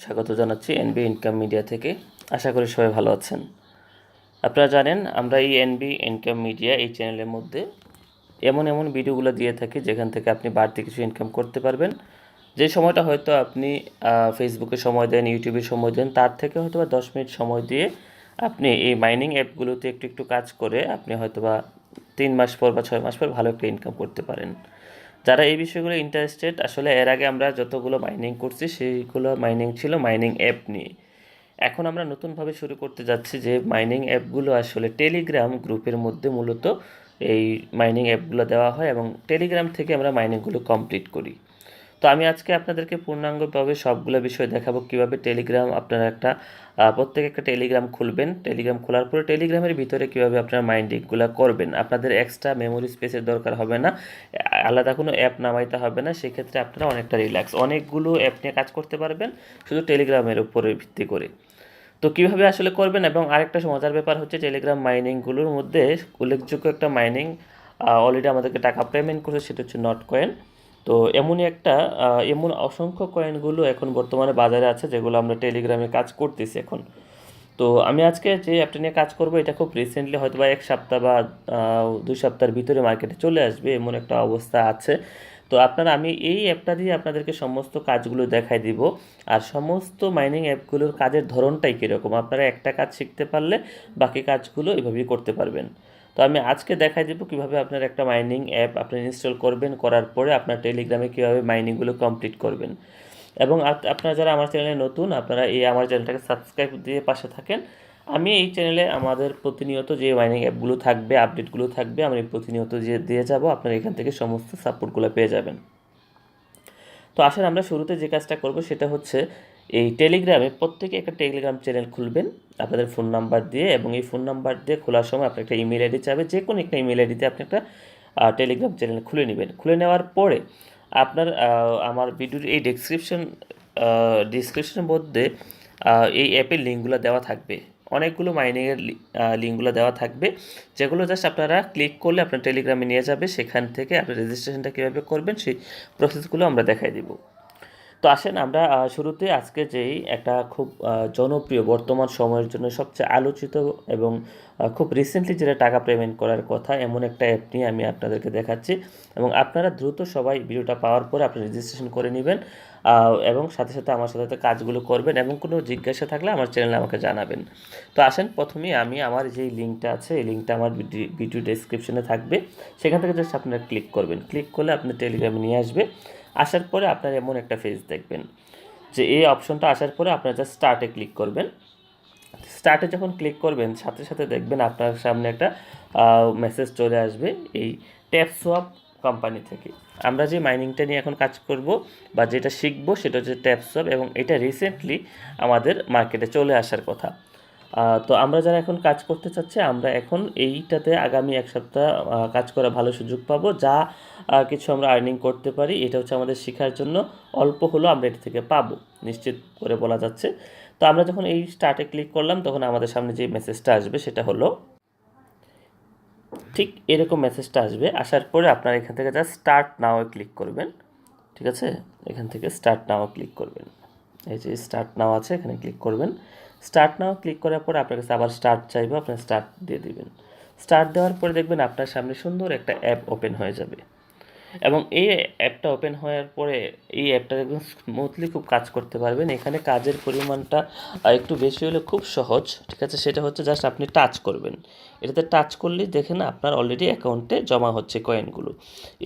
স্বাগত জানাচ্ছি NB income media থেকে। আশা করি সবাই ভালো আছেন। আপনারা জানেন আমরা এই এনবি ইনকাম মিডিয়া এই চ্যানেলের মধ্যে এমন ভিডিওগুলো দিয়ে থাকি যেখান থেকে আপনি বাড়তি কিছু ইনকাম করতে পারবেন। যে সময়টা হয়তো আপনি ফেসবুকে সময় দেন, ইউটিউবে সময় দেন, তার থেকে হয়তো বা 10 মিনিট সময় দিয়ে আপনি এই মাইনিং অ্যাপগুলোতে একটু কাজ করে আপনি হয়তো বা 3 মাস পর বা 6 মাস পর ভালো একটা ইনকাম করতে পারেন। যারা এই বিষয়গুলো ইন্টারেস্টেড, আসলে এর আগে আমরা যতগুলো মাইনিং করছি সেইগুলো মাইনিং ছিল মাইনিং অ্যাপ নিয়ে। এখন আমরা নতুনভাবে শুরু করতে যাচ্ছি যে মাইনিং অ্যাপগুলো আসলে টেলিগ্রাম গ্রুপের মধ্যে মূলত এই মাইনিং অ্যাপগুলো দেওয়া হয় এবং টেলিগ্রাম থেকে আমরা মাইনিংগুলো কমপ্লিট করি। তো আমি আজকে আপনাদেরকে পূর্ণাঙ্গভাবে সবগুলো বিষয় দেখাবো কীভাবে টেলিগ্রাম আপনারা প্রত্যেকে একটা টেলিগ্রাম খুলবেন। টেলিগ্রাম খোলার পরে টেলিগ্রামের ভিতরে কীভাবে আপনারা মাইনিংগুলো করবেন। আপনাদের এক্সট্রা মেমোরি স্পেসের দরকার হবে না, আলাদা কোনো অ্যাপ নামাইতে হবে না। সেক্ষেত্রে আপনারা অনেকটা রিল্যাক্স, অনেকগুলো অ্যাপ নিয়ে কাজ করতে পারবেন শুধু টেলিগ্রামের উপরে ভিত্তি করে। তো কীভাবে আসলে করবেন, এবং আরেকটা মজার ব্যাপার হচ্ছে টেলিগ্রাম মাইনিংগুলোর মধ্যে উল্লেখযোগ্য একটা মাইনিং অলরেডি আমাদেরকে টাকা পেমেন্ট করছে, সেটা হচ্ছে নট কয়েন। তো এমন অসংখ্য কয়েনগুলো এখন বর্তমানে বাজারে আছে যেগুলো আমরা টেলিগ্রামে কাজ করতেছি এখন। তো আমি আজকে যে অ্যাপটা নিয়ে কাজ করব এটা খুব রিসেন্টলি হয়তো বা 1 সপ্তাহ বা 2 সপ্তাহের ভিতরে মার্কেটে চলে আসবে, এমন একটা অবস্থা আছে। তো আমি এই অ্যাপটা দিয়ে আপনাদেরকে সমস্ত কাজগুলো দেখাই দিব। আর সমস্ত মাইনিং অ্যাপগুলোর কাজের ধরনটাই কীরকম, আপনারা একটা কাজ শিখতে পারলে বাকি কাজগুলো এভাবেই করতে পারবেন। তো আমি আজকে দেখাই দেবো কীভাবে আপনার একটা মাইনিং অ্যাপ আপনি ইনস্টল করবেন, করার পরে আপনার টেলিগ্রামে কীভাবে মাইনিংগুলো কমপ্লিট করবেন। এবং আপনারা যারা আমার চ্যানেলে নতুন, আপনারা আমার চ্যানেলটাকে সাবস্ক্রাইব দিয়ে পাশে থাকেন। আমি এই চ্যানেলে আমাদের প্রতিনিয়ত যে মাইনিং অ্যাপগুলো থাকবে, আপডেটগুলো থাকবে, আমি প্রতিনিয়ত যে দিয়ে যাব, আপনারা এখান থেকে সমস্ত সাপোর্টগুলো পেয়ে যাবেন। তো আসলে আমরা শুরুতে যে কাজটা করব সেটা হচ্ছে এই টেলিগ্রামে প্রত্যেকে একটা টেলিগ্রাম চ্যানেল খুলবেন আপনাদের ফোন নাম্বার দিয়ে, এবং এই ফোন নাম্বার দিয়ে খোলার সময় আপনার একটা ইমেল আইডি চাবে। যে কোনো একটা ইমেল আইডিতে আপনি একটা টেলিগ্রাম চ্যানেল খুলে নেবেন। খুলে নেওয়ার পরে আপনার আমার ভিডিওর এই ডিসক্রিপশনের মধ্যে এই অ্যাপের লিঙ্কগুলো দেওয়া থাকবে। অনেকগুলো মাইনিংয়ের লিঙ্কগুলো দেওয়া থাকবে, যেগুলো জাস্ট আপনারা ক্লিক করলে আপনার টেলিগ্রামে নিয়ে যাবে। সেখান থেকে আপনার রেজিস্ট্রেশনটা কীভাবে করবেন সেই প্রসেসগুলো আমরা দেখাই দিব। তো আসেন আমরা শুরুতে আজকে যেই একটা খুব জনপ্রিয় বর্তমান সময়ের জন্য সবচেয়ে আলোচিত এবং খুব রিসেন্টলি যেটা টাকা পেমেন্ট করার কথা এমন একটা অ্যাপ নিয়ে আমি আপনাদেরকে দেখাচ্ছি। এবং আপনারা দ্রুত সবাই ভিডিওটা পাওয়ার পরে আপনি রেজিস্ট্রেশন করে নেবেন এবং সাথে আমার সাথে কাজগুলো করবেন, এবং কোনো জিজ্ঞাসা থাকলে আমার চ্যানেলে আমাকে জানাবেন। তো আসেন প্রথমেই আমি আমার যেই লিঙ্কটা আছে এই লিঙ্কটা আমার ভিডিও ডেসক্রিপশনে থাকবে, সেখান থেকে জাস্ট আপনারা ক্লিক করবেন। ক্লিক করলে আপনার টেলিগ্রামে নিয়ে আসবে। আসার পরে আপনার এমন একটা পেজ দেখবেন যে এই অপশনটা আসার পরে আপনারা জাস্ট স্টার্টে ক্লিক করবেন। স্টার্টে যখন ক্লিক করবেন সাথে দেখবেন আপনার সামনে একটা মেসেজ চলে আসবে এই ট্যাপসোয়াপ কোম্পানি থেকে। আমরা যে মাইনিংটা নিয়ে এখন কাজ করব বা যেটা শিখবো সেটা হচ্ছে ট্যাপসোয়াপ, এবং এটা রিসেন্টলি আমাদের মার্কেটে চলে আসার কথা। তো আমরা যারা এখন কাজ করতে চাচ্ছি, আমরা এখন এইটাতে আগামী 1 সপ্তাহ কাজ করা ভালো সুযোগ পাবো। যা কিছু আমরা আর্নিং করতে পারি এটা হচ্ছে আমাদের শেখার জন্য অল্প হলেও আমরা এটা থেকে পাবো, নিশ্চিত করে বলা যাচ্ছে। তো আমরা যখন এই স্টার্টে ক্লিক করলাম তখন আমাদের সামনে যে মেসেজটা আসবে সেটা হলো ঠিক এরকম মেসেজটা আসবে। আসার পরে আপনারা এখান থেকে জাস্ট স্টার্ট নাও ক্লিক করবেন। ঠিক আছে, এখান থেকে স্টার্ট নাও ক্লিক করবেন। এই যে স্টার্ট নাও আছে, এখানে ক্লিক করবেন। স্টার্ট নাও ক্লিক করার পরে আপনার কাছে আবার স্টার্ট চাইবে, আপনার স্টার্ট দিয়ে দিবেন। স্টার্ট দেওয়ার পরে দেখবেন আপনার সামনে সুন্দর একটা অ্যাপ ওপেন হয়ে যাবে, এবং এই অ্যাপটা ওপেন হওয়ার পরে এই অ্যাপটা একদম স্মুথলি খুব কাজ করতে পারবেন। এখানে কাজের পরিমাণটা একটু বেশি হলে খুব সহজ। ঠিক আছে, সেটা হচ্ছে জাস্ট আপনি টাচ করবেন। এটাতে টাচ করলেই দেখেন আপনার অলরেডি অ্যাকাউন্টে জমা হচ্ছে কয়েনগুলো।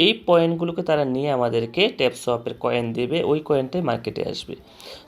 এই কয়েনগুলোকে তারা নিয়ে আমাদেরকে ট্যাপসোয়াপের কয়েন দেবে, ওই কয়েনটাই মার্কেটে আসবে।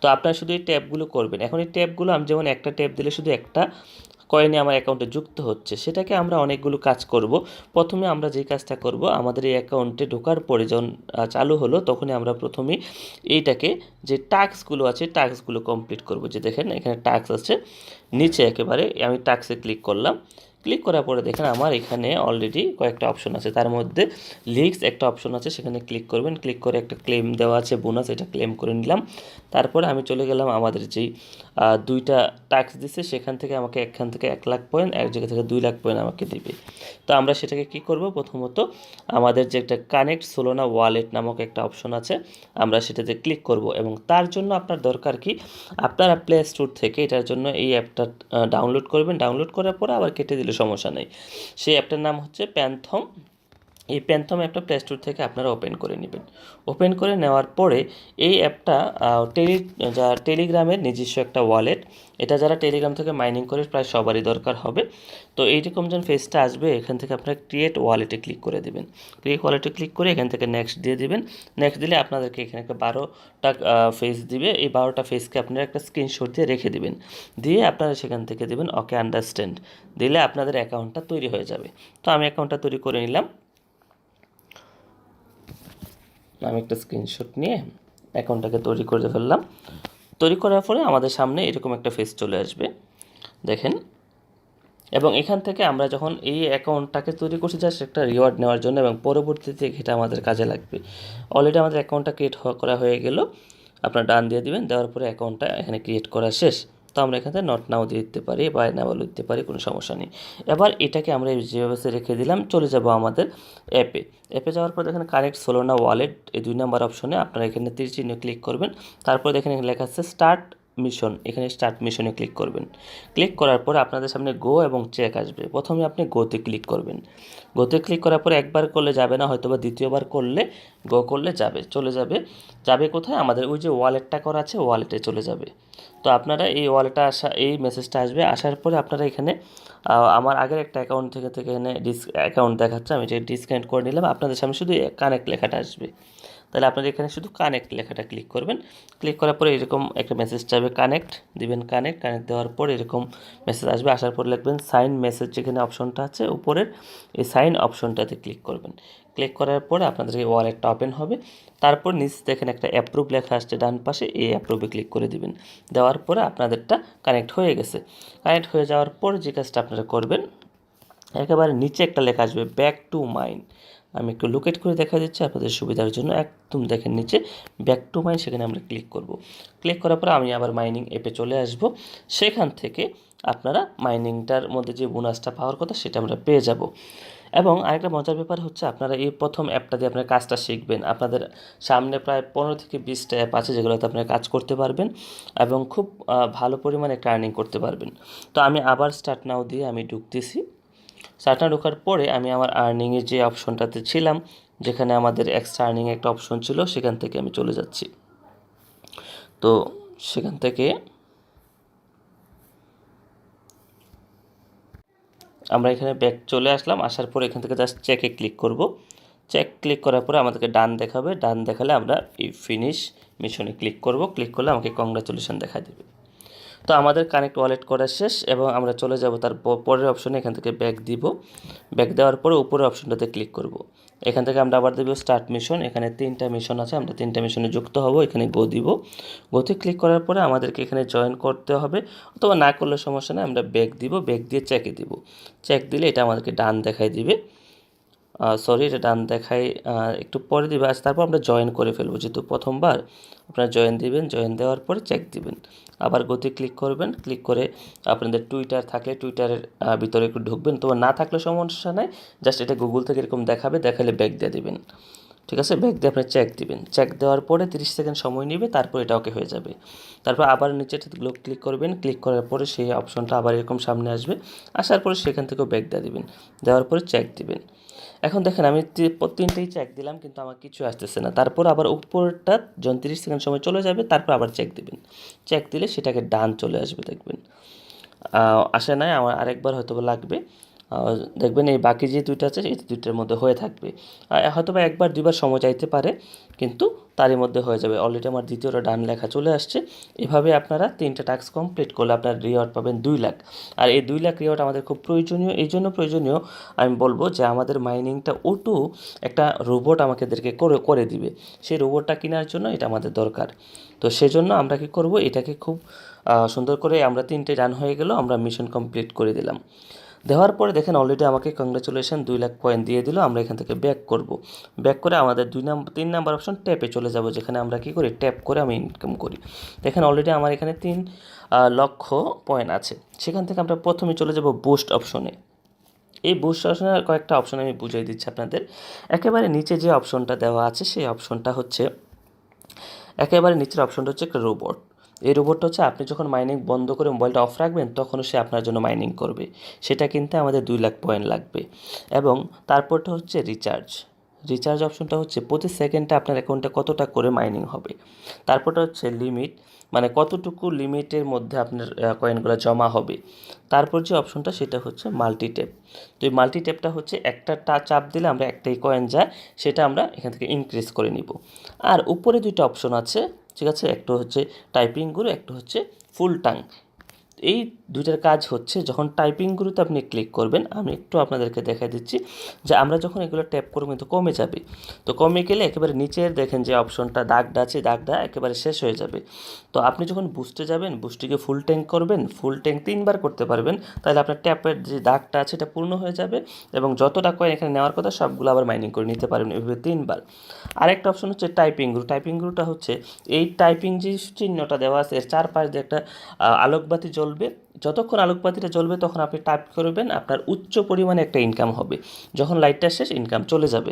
তো আপনারা শুধু এই ট্যাপগুলো করবেন। এখন এই ট্যাপগুলো আমি যেমন একটা ট্যাপ দিলে শুধু একটা কয়েনে আমার অ্যাকাউন্টে যুক্ত হচ্ছে, সেটাকে আমরা অনেকগুলো কাজ করব। প্রথমে আমরা যে কাজটা করব, আমাদের এই অ্যাকাউন্টে ঢোকার পরে যখন চালু হলো তখনই আমরা প্রথমেই এইটাকে যে টাস্কগুলো আছে টাস্কগুলো কমপ্লিট করব। যে দেখেন এখানে টাস্ক আছে নিচে একেবারে, আমি টাস্কে ক্লিক করলাম। ক্লিক করার পরে দেখেন আমার এখানে অলরেডি কয়েকটা অপশন আছে, তার মধ্যে লিক্স একটা অপশন আছে, সেখানে ক্লিক করবেন। ক্লিক করে একটা ক্লেম দেওয়া আছে বোনাস, এটা ক্লেম করে নিলাম। তারপরে আমি চলে গেলাম আমাদের যেই 2টা টাস্ক দিচ্ছে সেখান থেকে আমাকে এখান থেকে 1 লাখ পয়েন্ট, এক জায়গা থেকে 2 লাখ পয়েন্ট আমাকে দিবে। তো আমরা সেটাকে কি করব, প্রথমত আমাদের যে একটা কানেক্ট সোলোনা ওয়ালেট নামক একটা অপশন আছে আমরা সেটাতে ক্লিক করব, এবং তার জন্য আপনার দরকার কি, আপনারা প্লে স্টোর থেকে এটার জন্য এই অ্যাপটা ডাউনলোড করবেন। ডাউনলোড করার পরে আবার কেটে দিলে সমস্যা নেই। সেই অ্যাপটার নাম হচ্ছে প্যান্থম। এই প্যান্থম অ্যাপটা প্লে স্টোর থেকে আপনারা ওপেন করে নেবেন। ওপেন করে নেওয়ার পরে এই অ্যাপটা টেলিগ্রামের নিজস্ব একটা ওয়ালেট। এটা যারা টেলিগ্রাম থেকে মাইনিং করে প্রায় সবারই দরকার হবে। তো এইরকম যখন ফেসটা আসবে এখান থেকে আপনারা ক্রিয়েট ওয়ালেটে ক্লিক করে দেবেন। ক্রিয়েট ওয়ালেটে ক্লিক করে এখান থেকে নেক্সট দিয়ে দিবেন। নেক্সট দিলে আপনাদেরকে এখানে একটা 12টা ফেস দিবে। এই 12টা ফেসকে আপনারা একটা স্ক্রিনশট দিয়ে রেখে দিবেন। দিয়ে আপনারা সেখান থেকে দেবেন ওকে আন্ডারস্ট্যান্ড। দিলে আপনাদের অ্যাকাউন্টটা তৈরি হয়ে যাবে। তো আমি অ্যাকাউন্টটা তৈরি করে নিলাম। আমি একটা স্ক্রিনশট নিয়ে অ্যাকাউন্টটাকে তৈরি করে ফেললাম। তৈরি করার পরে আমাদের সামনে এরকম একটা ফেস চলে আসবে, দেখেন। এবং এখান থেকে আমরা যখন এই অ্যাকাউন্টটাকে তৈরি করছি জাস্ট একটা রিওয়ার্ড নেওয়ার জন্য, এবং পরবর্তীতে এটা আমাদের কাজে লাগবে। অলরেডি আমাদের অ্যাকাউন্টটা ক্রিয়েট করা হয়ে গেল। আপনার ডান দিয়ে দিবেন, দেওয়ার পরে অ্যাকাউন্টটা এখানে ক্রিয়েট করা শেষ। তো আমরা এখানে নট নাও দিয়ে দিতে পারি বা এনাবল দিতে পারি, কোনো সমস্যা নেই। এবার এটাকে আমরা যেভাবে রেখে দিলাম, চলে যাব আমাদের অ্যাপে যাওয়ার পর এখানে কানেক্ট সোলোনা ওয়ালেট এই 2 নম্বর অপশনে আপনারা এখানে তীর চিহ্ন ক্লিক করবেন। তারপর দেখেন এখানে লেখা আছে স্টার্ট মিশন, এখানে স্টার্ট মিশনে ক্লিক করবেন। ক্লিক করার পরে আপনাদের সামনে গো এবং চেক আসবে। প্রথমে আপনি গোতে ক্লিক করবেন। গোতে ক্লিক করার পরে একবার করলে যাবে না, হয়তো বা দ্বিতীয়বার করলে গো করলে চলে যাবে। যাবে কোথায়, আমাদের ওই যে ওয়ালেটটা করা আছে ওয়ালেটে চলে যাবে। তো আপনারা এই ওয়ালেটটা এই মেসেজটা আসবে, আসার পরে আপনারা এখানে আমার আগের একটা অ্যাকাউন্ট থেকে এখানে অ্যাকাউন্ট দেখাচ্ছে, আমি এটা ডিসকানেক্ট করে নিলাম। আপনাদের সামনে শুধু কানেক্ট লেখাটা আসবে। তাহলে আপনারা এখানে শুধু কানেক্ট লেখাটা ক্লিক করবেন। ক্লিক করার পরে এরকম একটা মেসেজ চাইবে, কানেক্ট দিবেন। কানেক্ট দেওয়ার পর এরকম মেসেজ আসবে। আসার পর লিখবেন সাইন মেসেজ, যেখানে অপশনটা আছে উপরের এই সাইন অপশনটাতে ক্লিক করবেন। ক্লিক করার পরে আপনাদের এই ওয়ালেটটা ওপেন হবে। তারপর নিচে দেখেন একটা অ্যাপ্রুভ লেখা আসছে ডান পাশে, এই অ্যাপ্রুভে ক্লিক করে দিবেন। দেওয়ার পরে আপনাদেরটা কানেক্ট হয়ে গেছে। কানেক্ট হয়ে যাওয়ার পর যে কাজটা আপনারা করবেন, একেবারে নিচে একটা লেখা আসবে ব্যাক টু মাইন। আমি একটু লোকেট করে দেখা দিচ্ছি আপনাদের সুবিধার জন্য। একদম দেখেন নিচে ব্যাক টু মাইন, সেখানে আমরা ক্লিক করব। ক্লিক করার পরে আমি আবার মাইনিং অ্যাপে চলে আসব। সেখান থেকে আপনারা মাইনিংটার মধ্যে যে বোনাসটা পাওয়ার কথা সেটা আমরা পেয়ে যাব। এবং আরেকটা মজার ব্যাপার হচ্ছে, আপনারা এই প্রথম অ্যাপটা দিয়ে আপনার কাজটা শিখবেন। আপনাদের সামনে প্রায় 15 থেকে 20টা অ্যাপ আছে যেগুলোতে আপনারা কাজ করতে পারবেন এবং খুব ভালো পরিমাণে একটা আর্নিং করতে পারবেন। তো আমি আবার স্টার্ট নাও দিয়ে আমি ঢুকতেছি। স্টার্টটা ঢোকার পরে আমি আমার আর্নিংয়ের যে অপশনটাতে ছিলাম, যেখানে আমাদের এক্সট্রা আর্নিং একটা অপশন ছিল, সেখান থেকে আমি চলে যাচ্ছি। তো সেখান থেকে আমরা এখানে ব্যাক চলে আসলাম। আসার পর এখান থেকে জাস্ট চেকে ক্লিক করব। চেক ক্লিক করার পরে আমাদেরকে ডান দেখাবে। ডান দেখালে আমরা এই ফিনিশ মিশনে ক্লিক করব। ক্লিক করলে আমাকে কংগ্রাচুলেশন দেখা দেবে। তো আমাদের কানেক্ট ওয়ালেট করা শেষ, এবং আমরা চলে যাব তার পরের অপশনে। এখান থেকে ব্যাক দিব। ব্যাক দেওয়ার পরে উপরের অপশনটাতে ক্লিক করব। এখান থেকে আমরা আবার দেব স্টার্ট মিশন। এখানে 3টা মিশন আছে, আমরা 3টা মিশনে যুক্ত হব। এখানে গো দিব। গোতে ক্লিক করার পরে আমাদেরকে এখানে জয়েন করতে হবে, অথবা না করলে সমস্যা নেই, আমরা ব্যাক দিব। ব্যাক দিয়ে চেকে দিব। চেক দিলে এটা আমাদেরকে ডান দেখাই দিবে। সরি, এটা ডান দেখাই একটু পরে দিবে। তারপর আমরা জয়েন করে ফেলবো, যেহেতু প্রথমবার আপনারা জয়েন দিবেন। জয়েন দেওয়ার পরে চেক দিবেন। আবার গতি ক্লিক করবেন। ক্লিক করে আপনাদের টুইটার থাকলে টুইটারের ভিতরে একটু ঢুকবেন, তো না থাকলে সমস্যা নাই, জাস্ট এটা গুগল থেকে এরকম দেখাবে, দেখালে ব্যাক দিয়ে দেবেন। ঠিক আছে, ব্যাক দিয়ে আপনি চেক দিবেন। চেক দেওয়ার পরে 30 সেকেন্ড সময় নেবে, তারপর এটা ওকে হয়ে যাবে। তারপর আবার নিচে ক্লিক করবেন। ক্লিক করার পরে সেই অপশনটা আবার এরকম সামনে আসবে। আসার পরে সেখান থেকেও ব্যাক দিয়ে দিবেন। দেওয়ার পরে চেক দিবেন। এখন দেখেন আমি 3টেই চেক দিলাম, কিন্তু আমার কিছু আসতেছে না। তারপর আবার উপরটা যখন 30 সেকেন্ড সময় চলে যাবে, তারপর আবার চেক দিবেন। চেক দিলে সেটাকে ডান চলে আসবে, দেখবেন আসে নাই। আমার আরেকবার হয়তো লাগবে। দেখবেন এই বাকি যে 2টা আছে এই 2টার মধ্যে হয়ে থাকবে। হয়তো বা 1-2বার সময় চাইতে পারে, কিন্তু তারই মধ্যে হয়ে যাবে। অলরেডি আমার দ্বিতীয়টা ডান লেখা চলে আসছে। এভাবে আপনারা 3টা টাস্ক কমপ্লিট করলে আপনার রিওয়ার্ড পাবেন 2 লাখ। আর এই 2 লাখ রিওয়ার্ড আমাদের খুব প্রয়োজনীয়। এই জন্য প্রয়োজনীয়, আমি বলবো যে আমাদের মাইনিংটা ওটু একটা রোবট আমাদেরকে করে দিবে। সেই রোবটটা কেনার জন্য এটা আমাদের দরকার। তো সেজন্য আমরা কি করব, এটাকে খুব সুন্দর করে আমরা 3টে রান হয়ে গেল, আমরা মিশন কমপ্লিট করে দিলাম। দেওয়ার পরে দেখেন অলরেডি আমাকে কংগ্রাচুলেশন 2 লাখ কয়েন দিয়ে দিল। আমরা এখান থেকে ব্যাক করব। ব্যাক করে আমাদের 3 নাম্বার অপশন ট্যাপে চলে যাব, যেখানে আমরা কী করি ট্যাপ করে আমি ইনকাম করি। দেখেন অলরেডি আমার এখানে 3 লক্ষ পয়েন্ট আছে। সেখান থেকে আমরা প্রথমে চলে যাব বুস্ট অপশনে। এই বুস্ট অপশনের কয়েকটা অপশন আমি বুঝিয়ে দিচ্ছি আপনাদের। একেবারে নিচে যে অপশনটা দেওয়া আছে সেই অপশনটা হচ্ছে, একেবারে নিচের অপশনটা হচ্ছে একটা রোবট। এই রোবটটা হচ্ছে আপনি যখন মাইনিং বন্ধ করে মোবাইলটা অফ রাখবেন তখনও সে আপনার জন্য মাইনিং করবে। সেটা কিনতে আমাদের 2 লাখ পয়েন্ট লাগবে। এবং তারপরটা হচ্ছে রিচার্জ। রিচার্জ অপশনটা হচ্ছে প্রতি সেকেন্ডে আপনার অ্যাকাউন্টে কতটা করে মাইনিং হবে। তারপরটা হচ্ছে লিমিট, মানে কতটুকু লিমিটের মধ্যে আপনার কয়েনগুলো জমা হবে। তারপর যে অপশনটা সেটা হচ্ছে মাল্টি ট্যাপ। তো এই মাল্টি ট্যাপটা হচ্ছে একটা চাপ দিলে আমরা একটাই কয়েন যায়, সেটা আমরা এখান থেকে ইনক্রিজ করে নিব। আর উপরে 2টা অপশন আছে, ঠিক আছে, একটা হচ্ছে টাইপিং গুরু, একটা হচ্ছে ফুল টাং। এই 2টার কাজ হচ্ছে যখন টাইপিং গুরুতে আপনি ক্লিক করবেন, আমি একটু আপনাদেরকে দেখাই দিচ্ছি যে আমরা যখন এগুলো ট্যাপ করবো কিন্তু কমে যাবে। তো কমে গেলে একেবারে নিচের দেখেন যে অপশনটা দাগটা আছে, দাগটা একেবারে শেষ হয়ে যাবে। তো আপনি যখন বুস্টে যাবেন, বুস্টিকে ফুল ট্যাঙ্ক করবেন, ফুল ট্যাঙ্ক 3বার করতে পারবেন, তাহলে আপনার ট্যাপের যে দাগটা আছে এটা পূর্ণ হয়ে যাবে এবং যতটা কয়েন এখানে নেওয়ার কথা সবগুলো আবার মাইনিং করে নিতে পারবেন এভাবে 3বার। আরেকটা অপশন হচ্ছে টাইপিং গুরু। টাইপিং গুরুটা হচ্ছে এই টাইপিং যে চিহ্নটা দেওয়া আছে এর চারপাশ দিয়ে একটা আলোকবাতি জ্বলবে। যতক্ষণ আলোকবাতিটা জ্বলবে তখন আপনি টাইপ করবেন, আপনার উচ্চ পরিমাণে একটা ইনকাম হবে। যখন লাইটটা শেষ ইনকাম চলে যাবে।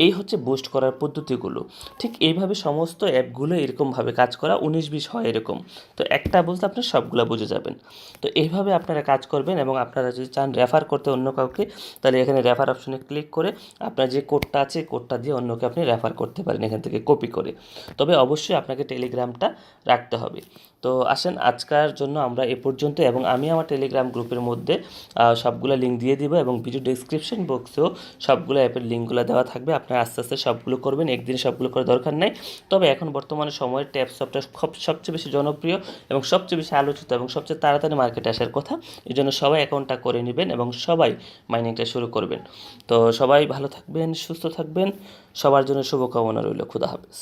এই হচ্ছে বুস্ট করার পদ্ধতিগুলো। ঠিক এইভাবে সমস্ত অ্যাপগুলো এরকমভাবে কাজ করা, 19-20 হয় এরকম। তো একটা বুঝলে আপনি সবগুলো বুঝে যাবেন। তো এইভাবে আপনারা কাজ করবেন এবং আপনারা যদি চান রেফার করতে অন্য কাউকে, তাহলে এখানে রেফার অপশনে ক্লিক করে আপনার যে কোডটা আছে কোডটা দিয়ে অন্যকে আপনি রেফার করতে পারেন এখান থেকে কপি করে। তবে অবশ্যই আপনাকে টেলিগ্রামটা রাখতে হবে। তো আসেন আজকের জন্য আমরা এ পর্যন্ত, এবং আমি আমার টেলিগ্রাম গ্রুপের মধ্যে সবগুলো লিঙ্ক দিয়ে দিব এবং ভিডিও ডেসক্রিপশন বক্সেও সবগুলো অ্যাপের লিঙ্কগুলো দেওয়া থাকবে। আপনারা আস্তে আস্তে সবগুলো করবেন, একদিনে সবগুলো করার দরকার নাই। তবে এখন বর্তমানে সময়ের ট্যাপ সফটওয়্যার সবচেয়ে বেশি জনপ্রিয় এবং সবচেয়ে বেশি আলোচিত এবং সবচেয়ে তাড়াতাড়ি মার্কেটে আসার কথা। এই জন্য সবাই অ্যাকাউন্টটা করে নেবেন এবং সবাই মাইনিংটা শুরু করবেন। তো সবাই ভালো থাকবেন, সুস্থ থাকবেন, সবার জন্য শুভকামনা রইল। খুদা হাফেজ।